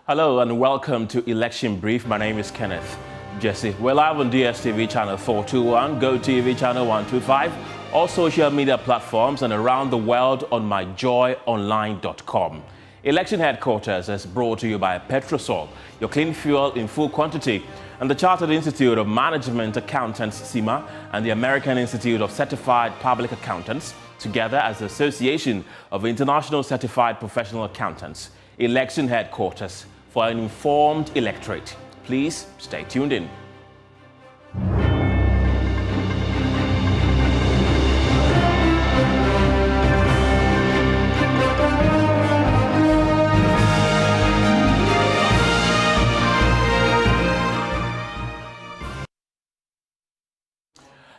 Hello and welcome to Election Brief. My name is Kenneth Jesse. We're live on DSTV channel 421, GoTV channel 125, all social media platforms and around the world on myjoyonline.com. Election Headquarters is brought to you by Petrosol, your clean fuel in full quantity, and the Chartered Institute of Management Accountants, CIMA, and the American Institute of Certified Public Accountants, together as the Association of International Certified Professional Accountants. Election Headquarters for an informed electorate. Please stay tuned in.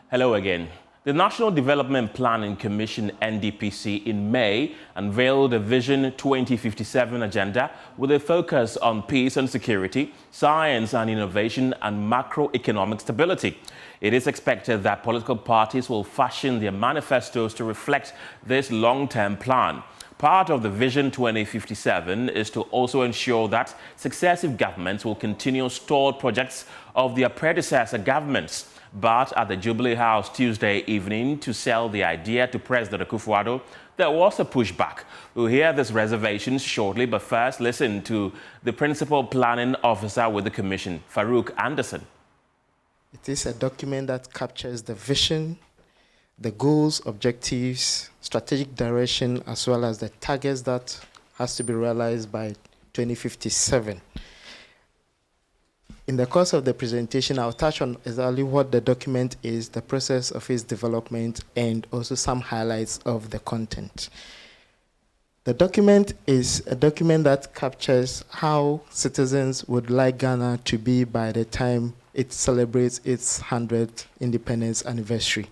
Hello again. The National Development Planning Commission, NDPC, in May unveiled a Vision 2057 agenda with a focus on peace and security, science and innovation, and macroeconomic stability. It is expected that political parties will fashion their manifestos to reflect this long-term plan. Part of the Vision 2057 is to also ensure that successive governments will continue stalled projects of their predecessor governments. But at the Jubilee House Tuesday evening to sell the idea to President Akufo-Addo, there was a pushback. We'll hear these reservations shortly, but first listen to the Principal Planning Officer with the Commission, Farouk Anderson. It is a document that captures the vision, the goals, objectives, strategic direction, as well as the targets that has to be realized by 2057. In the course of the presentation, I'll touch on exactly what the document is, the process of its development, and also some highlights of the content. The document is a document that captures how citizens would like Ghana to be by the time it celebrates its 100th independence anniversary.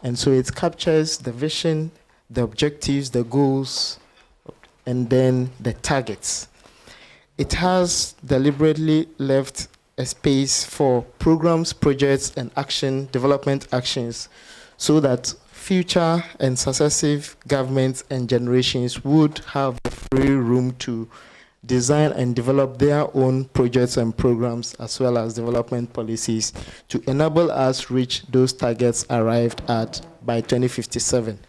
And so it captures the vision, the objectives, the goals, and then the targets. It has deliberately left a space for programs, projects, and development actions, so that future and successive governments and generations would have the free room to design and develop their own projects and programs, as well as development policies to enable us reach those targets arrived at by 2057.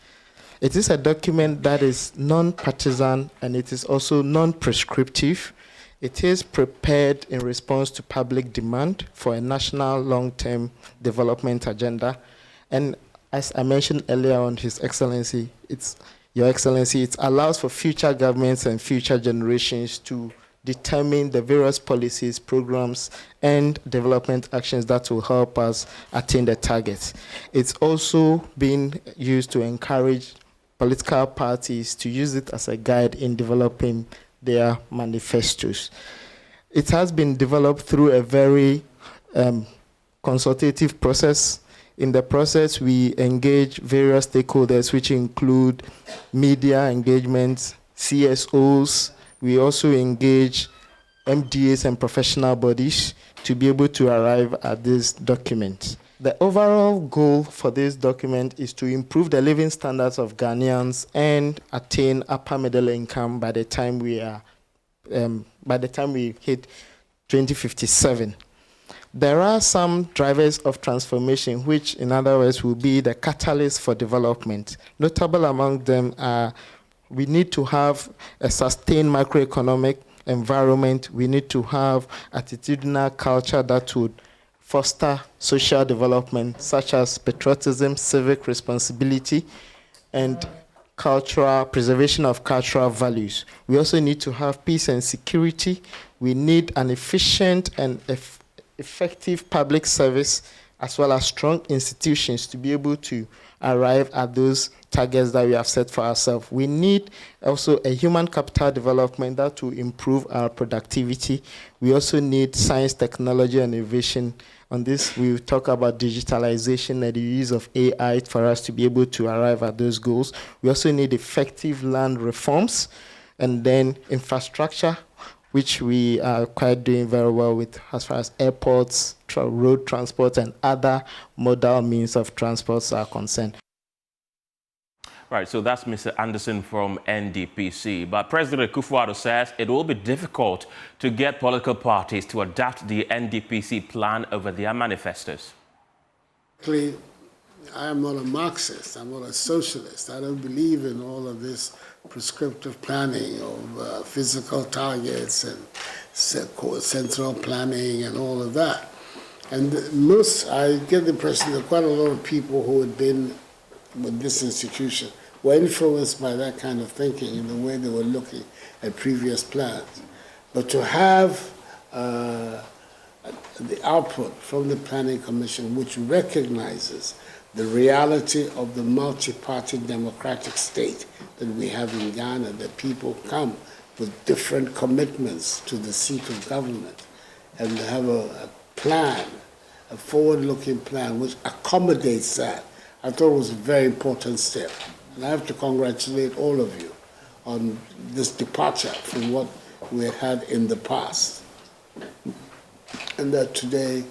It is a document that is non-partisan and it is also non-prescriptive. It is prepared in response to public demand for a national long-term development agenda. And as I mentioned earlier on, His Excellency, Your Excellency, it allows for future governments and future generations to determine the various policies, programs, and development actions that will help us attain the targets. It's also been used to encourage political parties to use it as a guide in developing their manifestos. It has been developed through a very consultative process. In the process, we engage various stakeholders, which include media engagements, CSOs. We also engage MDAs and professional bodies to be able to arrive at this document. The overall goal for this document is to improve the living standards of Ghanaians and attain upper middle income by the time we hit 2057. There are some drivers of transformation, which in other words will be the catalyst for development. Notable among them are we need to have a sustained macroeconomic environment. We need to have attitudinal culture that would foster social development, such as patriotism, civic responsibility, and preservation of cultural values. We also need to have peace and security. We need an efficient and effective public service, as well as strong institutions to be able to arrive at those targets that we have set for ourselves. We need also a human capital development that will improve our productivity. We also need science, technology, and innovation. On this, we will talk about digitalization and the use of AI for us to be able to arrive at those goals. We also need effective land reforms, and then infrastructure, which we are quite doing very well with as far as airports, road transport, and other modal means of transport are concerned. Right, so that's Mr. Anderson from NDPC. But President Akufo-Addo says it will be difficult to get political parties to adapt the NDPC plan over their manifestos. I am not a Marxist, I'm not a socialist. I don't believe in all of this prescriptive planning of physical targets and central planning and all of that. And I get the impression that quite a lot of people who had been with this institution were influenced by that kind of thinking in the way they were looking at previous plans. But to have the output from the Planning Commission, which recognizes the reality of the multi-party democratic state that we have in Ghana, that people come with different commitments to the seat of government, and have a plan, a forward-looking plan, which accommodates that, I thought it was a very important step. And I have to congratulate all of you on this departure from what we had in the past. And that today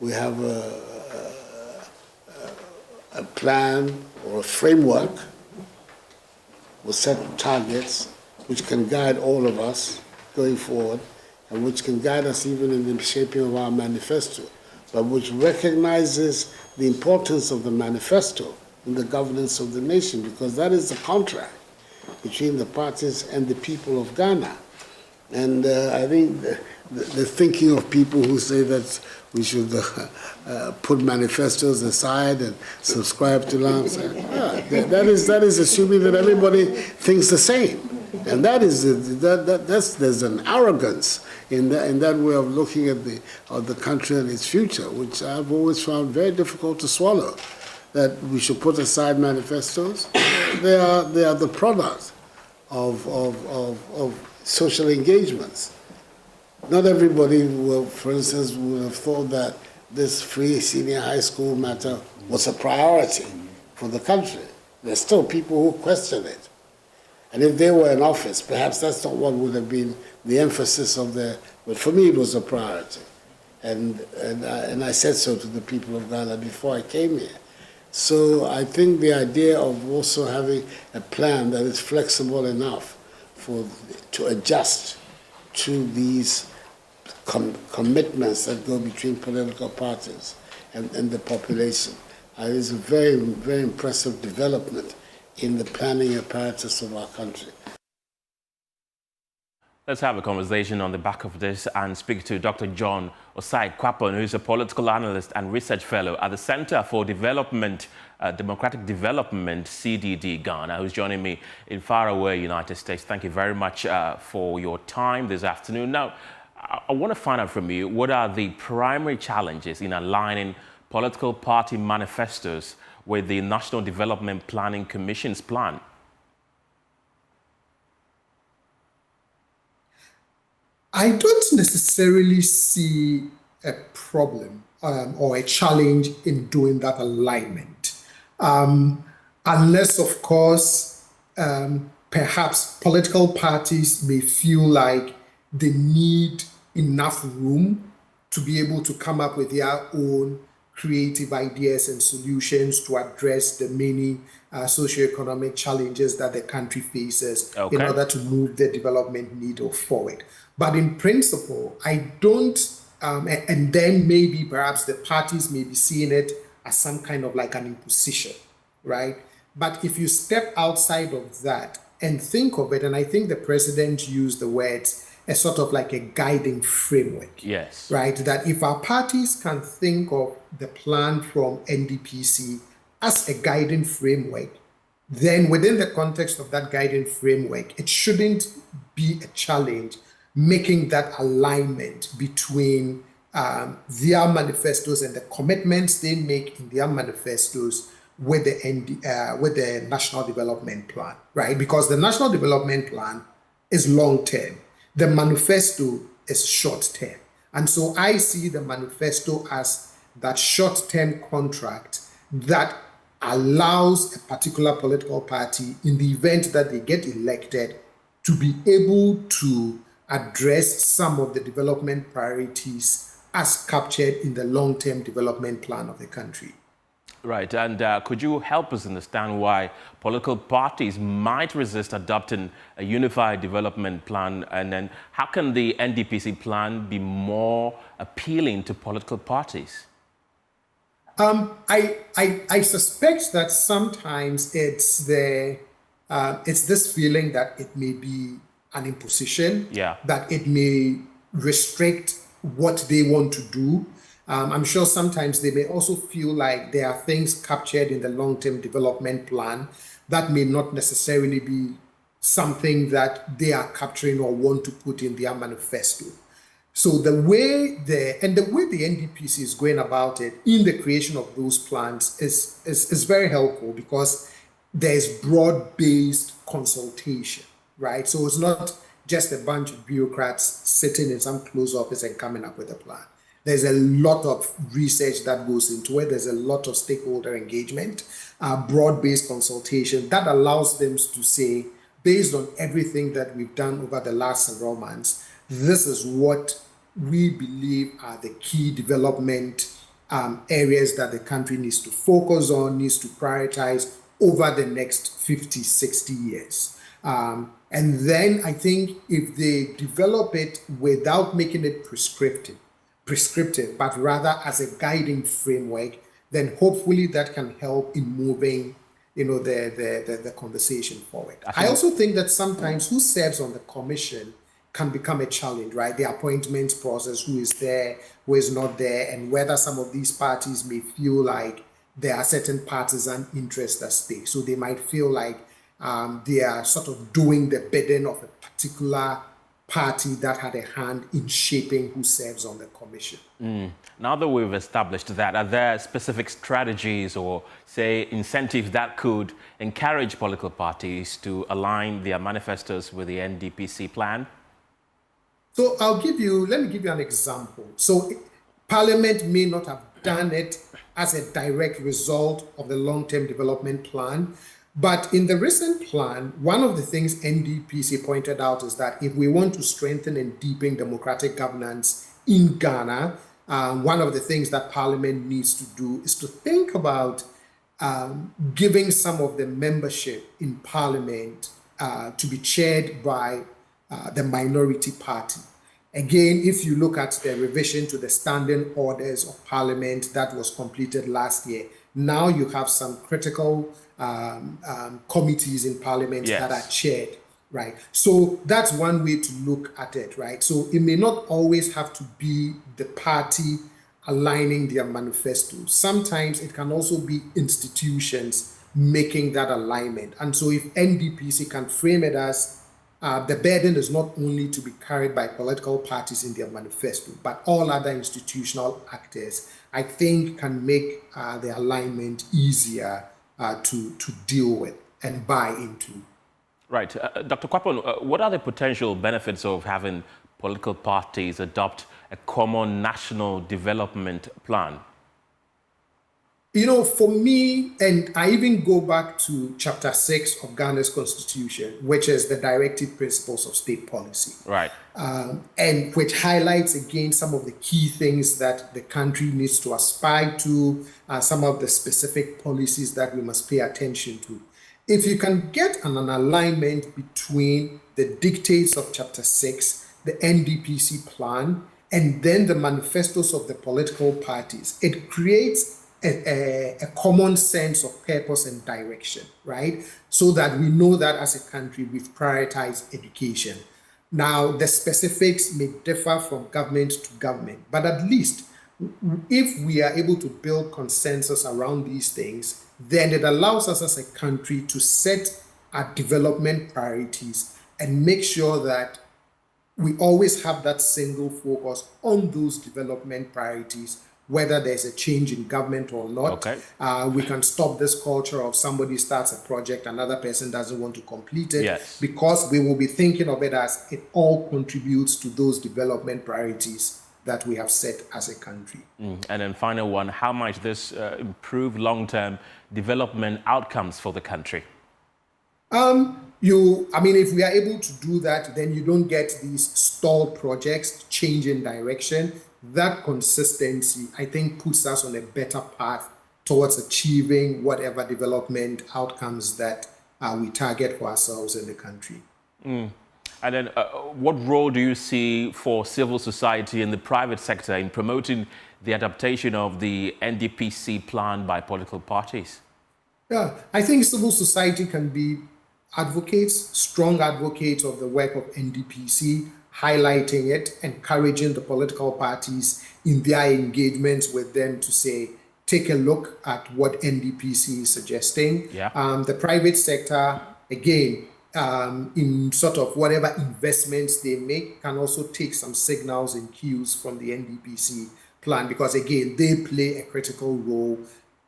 we have a plan or a framework with certain targets which can guide all of us going forward, and which can guide us even in the shaping of our manifesto, but which recognizes the importance of the manifesto in the governance of the nation, because that is the contract between the parties and the people of Ghana. And I think the thinking of people who say that we should put manifestos aside and subscribe to them, that is assuming that everybody thinks the same. And there's an arrogance in that way of looking at the country and its future, which I've always found very difficult to swallow. That we should put aside manifestos. They are the product of social engagements. Not everybody will, for instance, would have thought that this free senior high school matter was a priority for the country. There's still people who question it. And if they were in office, perhaps that's not what would have been the emphasis of their, but for me it was a priority. And I said so to the people of Ghana before I came here. So I think the idea of also having a plan that is flexible enough to adjust to these commitments that go between political parties and the population is a very, very impressive development in the planning apparatus of our country. Let's have a conversation on the back of this and speak to Dr. John Osai-Kwapon, who is a political analyst and research fellow at the Center for Development, Democratic Development, CDD, Ghana, who's joining me in faraway United States. Thank you very much for your time this afternoon. Now, I want to find out from you, what are the primary challenges in aligning political party manifestos with the National Development Planning Commission's plan? I don't necessarily see a problem or a challenge in doing that alignment, unless, of course, perhaps political parties may feel like they need enough room to be able to come up with their own creative ideas and solutions to address the many socioeconomic challenges that the country faces in order to move the development needle forward. But in principle, I don't, and then maybe perhaps the parties may be seeing it as some kind of like an imposition, right? But if you step outside of that and think of it, and I think the president used the words, a sort of like a guiding framework. Yes. Right? That if our parties can think of the plan from NDPC as a guiding framework, then within the context of that guiding framework, it shouldn't be a challenge making that alignment between their manifestos and the commitments they make in their manifestos with the National Development Plan, right? Because the National Development Plan is long-term. The manifesto is short-term. And so I see the manifesto as that short-term contract that allows a particular political party, in the event that they get elected, to be able to address some of the development priorities as captured in the long-term development plan of the country. Right, and could you help us understand why political parties might resist adopting a unified development plan, and then how can the NDPC plan be more appealing to political parties? I suspect that sometimes it's this feeling that it may be an imposition, Yeah. that it may restrict what they want to do. I'm sure sometimes they may also feel like there are things captured in the long-term development plan that may not necessarily be something that they are capturing or want to put in their manifesto. So the way the NDPC is going about it in the creation of those plans is very helpful, because there's broad-based consultation, right? So it's not just a bunch of bureaucrats sitting in some closed office and coming up with a plan. There's a lot of research that goes into it. There's a lot of stakeholder engagement, broad-based consultation that allows them to say, based on everything that we've done over the last several months, this is what we believe are the key development areas that the country needs to focus on, needs to prioritize over the next 50, 60 years. And then I think if they develop it without making it prescriptive, but rather as a guiding framework, then hopefully that can help in moving, the conversation forward. I also think that sometimes who serves on the commission can become a challenge, right? The appointment process, who is there, who is not there, and whether some of these parties may feel like there are certain partisan interests at stake. So they might feel like they are sort of doing the bidding of a particular party that had a hand in shaping who serves on the commission. Now that we've established that, are there specific strategies or, say, incentives that could encourage political parties to align their manifestos with the NDPC plan? So let me give you an example. So Parliament may not have done it as a direct result of the long-term development plan, but in the recent plan, one of the things NDPC pointed out is that if we want to strengthen and deepen democratic governance in Ghana, one of the things that Parliament needs to do is to think about giving some of the membership in Parliament to be chaired by the minority party. Again, if you look at the revision to the standing orders of Parliament that was completed last year, now you have some critical committees in Parliament that are chaired, right? So that's one way to look at it, right? So it may not always have to be the party aligning their manifesto. Sometimes it can also be institutions making that alignment. And so if NDPC can frame it as the burden is not only to be carried by political parties in their manifesto, but all other institutional actors, I think can make the alignment easier to deal with and buy into. Right. Dr. Kwapon, what are the potential benefits of having political parties adopt a common national development plan? For me, and I even go back to Chapter 6 of Ghana's Constitution, which is the directive principles of state policy. Right. And which highlights again some of the key things that the country needs to aspire to, some of the specific policies that we must pay attention to. If you can get an alignment between the dictates of Chapter 6, the NDPC plan, and then the manifestos of the political parties, it creates a common sense of purpose and direction, right? So that we know that as a country, we've prioritized education. Now, the specifics may differ from government to government, but at least if we are able to build consensus around these things, then it allows us as a country to set our development priorities and make sure that we always have that single focus on those development priorities, whether there's a change in government or not. Okay. We can stop this culture of somebody starts a project, another person doesn't want to complete it, because we will be thinking of it as it all contributes to those development priorities that we have set as a country. And then final one, how might this improve long-term development outcomes for the country? If we are able to do that, then you don't get these stalled projects, change in direction. That consistency, I think, puts us on a better path towards achieving whatever development outcomes that we target for ourselves in the country. And then what role do you see for civil society and the private sector in promoting the adaptation of the NDPC plan by political parties? Yeah, I think civil society can be advocates, strong advocates of the work of NDPC, highlighting it, encouraging the political parties in their engagements with them to say, take a look at what NDPC is suggesting. Yeah. The private sector, again, in sort of whatever investments they make, can also take some signals and cues from the NDPC plan, because again, they play a critical role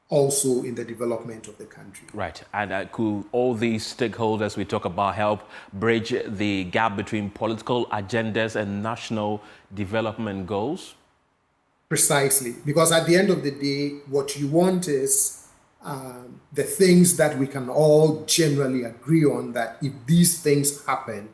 also in the development of the country. Right. And could all these stakeholders we talk about help bridge the gap between political agendas and national development goals? Precisely, because at the end of the day, what you want is the things that we can all generally agree on, that if these things happen,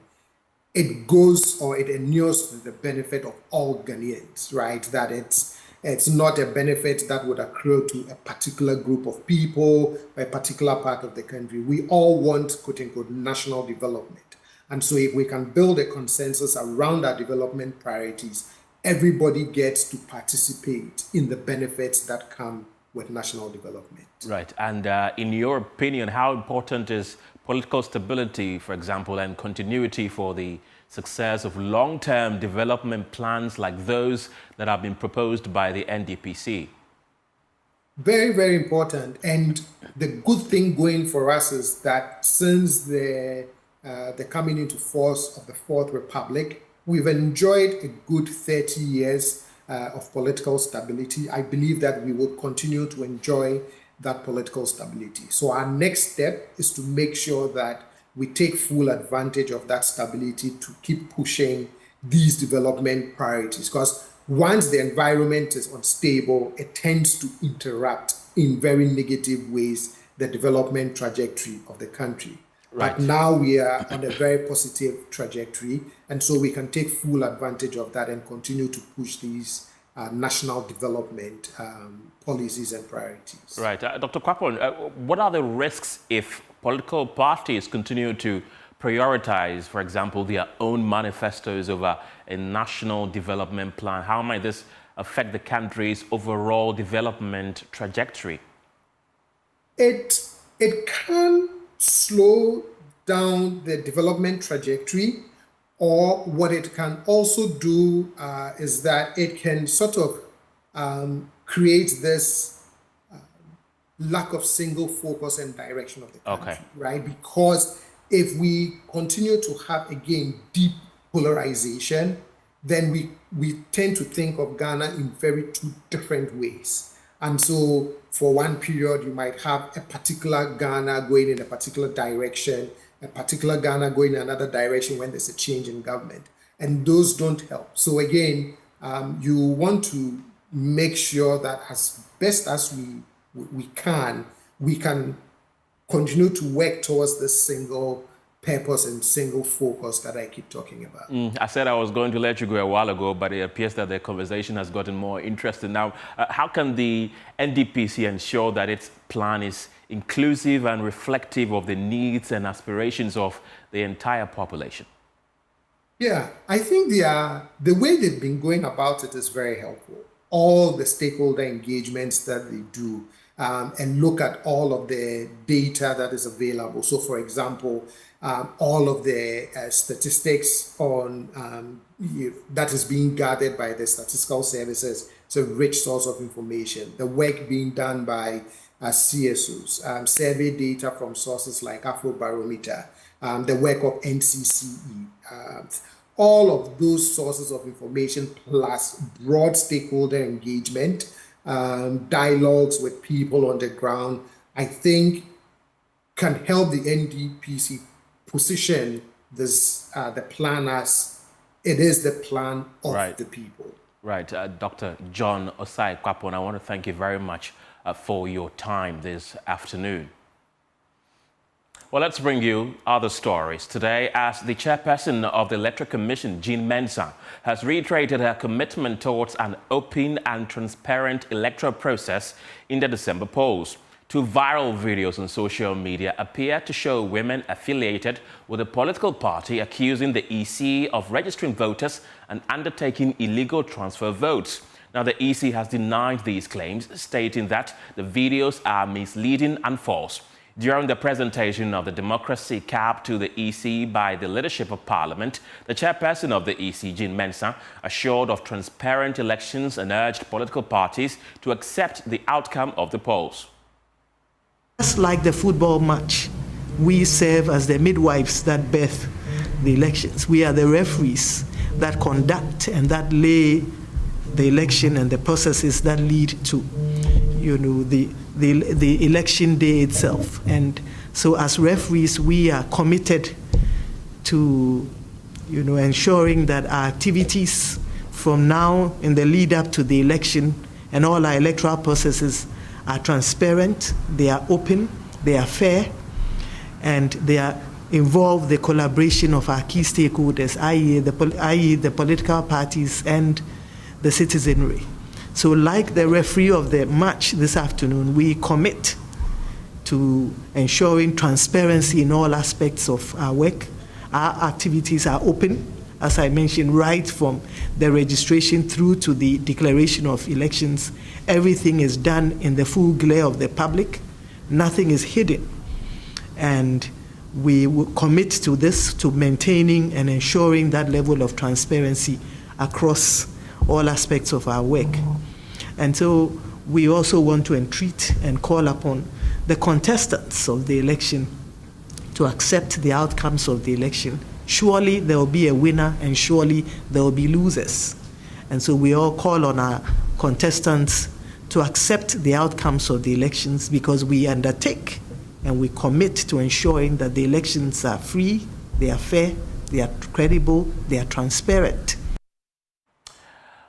it goes or it inures to the benefit of all Ghanaians, right? That it's not a benefit that would accrue to a particular group of people, a particular part of the country. We all want, quote unquote, national development. And so if we can build a consensus around our development priorities, everybody gets to participate in the benefits that come with national development. Right. And in your opinion, how important is political stability, for example, and continuity for the success of long-term development plans like those that have been proposed by the NDPC? Very, very important. And the good thing going for us is that since the coming into force of the Fourth Republic, we've enjoyed a good 30 years of political stability. I believe that we will continue to enjoy that political stability. So our next step is to make sure that we take full advantage of that stability to keep pushing these development priorities. Because once the environment is unstable, it tends to interrupt in very negative ways the development trajectory of the country. Right. But now we are on a very positive trajectory, and so we can take full advantage of that and continue to push these national development policies and priorities. Right. Dr. Kwapon, what are the risks if political parties continue to prioritize, for example, their own manifestos over a national development plan? How might this affect the country's overall development trajectory? It can slow down the development trajectory, or what it can also do is that it can sort of create this lack of single focus and direction of the country, right? Because if we continue to have, again, deep polarization, then we tend to think of Ghana in very two different ways. And so for one period, you might have a particular Ghana going in a particular direction, a particular Ghana going in another direction when there's a change in government. And those don't help. So again, you want to make sure that as best as we can continue to work towards this single purpose and single focus that I keep talking about. I said I was going to let you go a while ago, but it appears that the conversation has gotten more interesting now. How can the NDPC ensure that its plan is inclusive and reflective of the needs and aspirations of the entire population? Yeah, I think the way they've been going about it is very helpful. All the stakeholder engagements that they do, and look at all of the data that is available. So, for example, all of the statistics on that is being gathered by the statistical services. It's a rich source of information. The work being done by CSOs, survey data from sources like Afrobarometer, the work of NCCE, all of those sources of information plus broad stakeholder engagement, dialogues with people on the ground, I think can help the NDPC position this the plan as it is the plan of the people. Right. Dr. John Osai Kwapon, I want to thank you very much for your time this afternoon. Well, let's bring you other stories today as the chairperson of the Electoral Commission, Jean Mensah, has reiterated her commitment towards an open and transparent electoral process in the December polls. Two viral videos on social media appear to show women affiliated with a political party accusing the EC of registering voters and undertaking illegal transfer votes. Now, the EC has denied these claims, stating that the videos are misleading and false. During the presentation of the democracy cap to the EC by the leadership of Parliament, the chairperson of the EC, Jean Mensah, assured of transparent elections and urged political parties to accept the outcome of the polls. Just like the football match, we serve as the midwives that birth the elections. We are the referees that conduct and that lay the election and the processes that lead to, the election day itself. And so as referees, we are committed to, ensuring that our activities from now in the lead up to the election and all our electoral processes are transparent, they are open, they are fair, and they are involve the collaboration of our key stakeholders, i.e. the political parties and the citizenry. So like the referee of the match this afternoon, we commit to ensuring transparency in all aspects of our work. Our activities are open, as I mentioned, right from the registration through to the declaration of elections. Everything is done in the full glare of the public. Nothing is hidden. And we will commit to this, to maintaining and ensuring that level of transparency across all aspects of our work. And so we also want to entreat and call upon the contestants of the election to accept the outcomes of the election. Surely there will be a winner and surely there will be losers. And so we all call on our contestants to accept the outcomes of the elections, because we undertake and we commit to ensuring that the elections are free, they are fair, they are credible, they are transparent.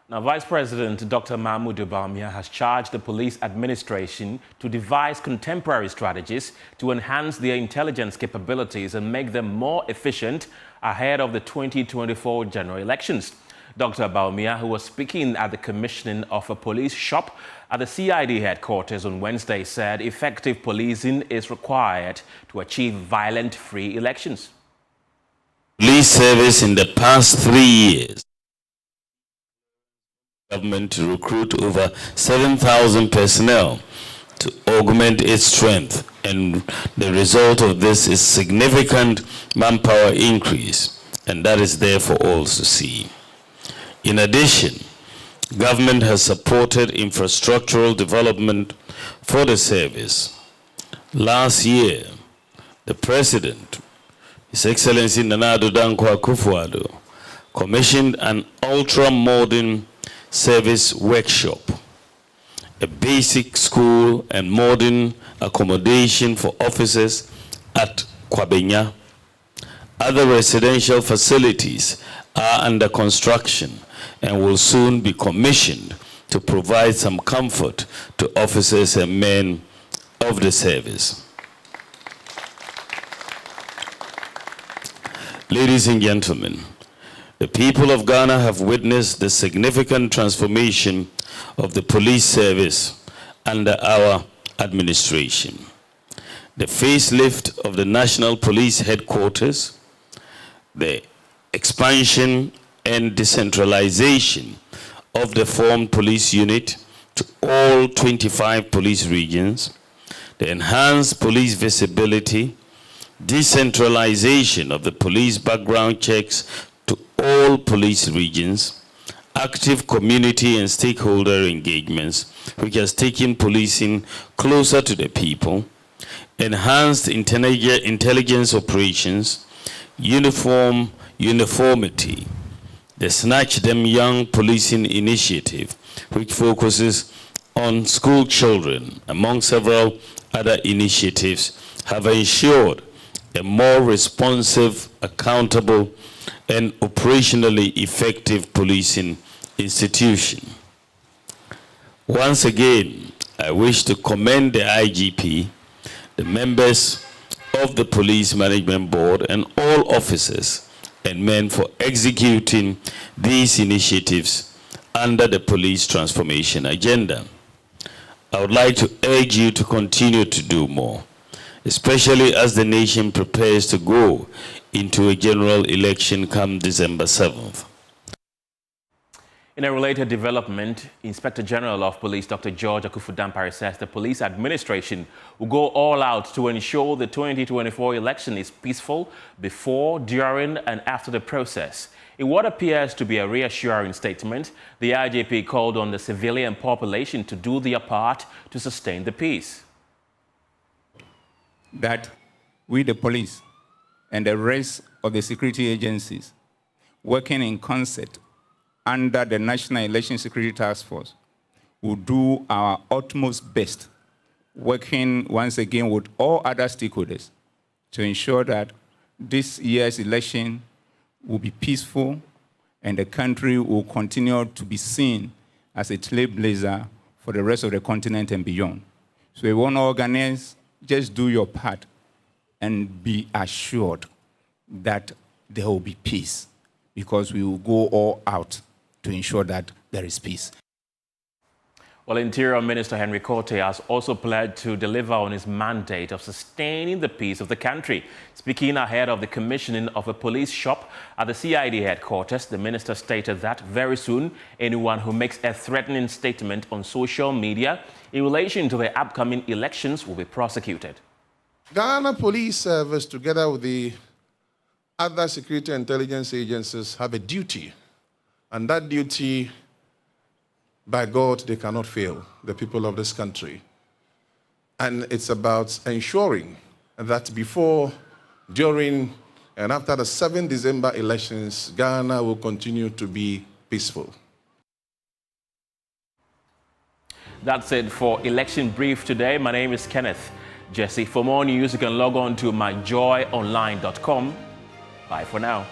Now, Vice President Dr. Mahmoud Bawumia has charged the police administration to devise contemporary strategies to enhance their intelligence capabilities and make them more efficient ahead of the 2024 general elections. Dr. Bawumia, who was speaking at the commissioning of a police shop at the CID headquarters on Wednesday, said effective policing is required to achieve violent-free elections. Police service in the past 3 years, government to recruit over 7,000 personnel to augment its strength, and the result of this is significant manpower increase, and that is there for all to see. In addition, government has supported infrastructural development for the service. Last year, the President, His Excellency Nana Addo Dankwa Akufo-Addo, commissioned an ultra-modern service workshop, a basic school and modern accommodation for officers at Kwabenya. Other residential facilities are under construction and will soon be commissioned to provide some comfort to officers and men of the service. Ladies and gentlemen, the people of Ghana have witnessed the significant transformation of the police service under our administration. The facelift of the National Police Headquarters, the expansion and decentralization of the formed police unit to all 25 police regions, the enhanced police visibility, decentralization of the police background checks to all police regions, active community and stakeholder engagements, which has taken policing closer to the people, enhanced intelligence operations, uniformity, the Snatch Them Young Policing Initiative, which focuses on school children, among several other initiatives, have ensured a more responsive, accountable, and operationally effective policing institution. Once again, I wish to commend the IGP, the members of the Police Management Board and all officers and men for executing these initiatives under the police transformation agenda. I would like to urge you to continue to do more, especially as the nation prepares to go into a general election come December 7th. In a related development, Inspector General of Police Dr. George Akufu-Dampare says the police administration will go all out to ensure the 2024 election is peaceful before, during, and after the process. In what appears to be a reassuring statement, the IGP called on the civilian population to do their part to sustain the peace. That we, the police, and the rest of the security agencies, working in concert under the National Election Security Task Force, will do our utmost best, working once again with all other stakeholders to ensure that this year's election will be peaceful and the country will continue to be seen as a trailblazer for the rest of the continent and beyond. So we want to organize, just do your part and be assured that there will be peace, because we will go all out to ensure that there is peace. Well, Interior Minister Henry Korte has also pledged to deliver on his mandate of sustaining the peace of the country. Speaking ahead of the commissioning of a police shop at the CID headquarters, the minister stated that very soon, anyone who makes a threatening statement on social media in relation to the upcoming elections will be prosecuted. Ghana Police Service, together with the other security intelligence agencies, have a duty. And that duty, by God, they cannot fail the people of this country. And it's about ensuring that before, during, and after the 7 December elections, Ghana will continue to be peaceful. That's it for Election Brief today. My name is Kenneth Jesse. For more news, you can log on to myjoyonline.com. Bye for now.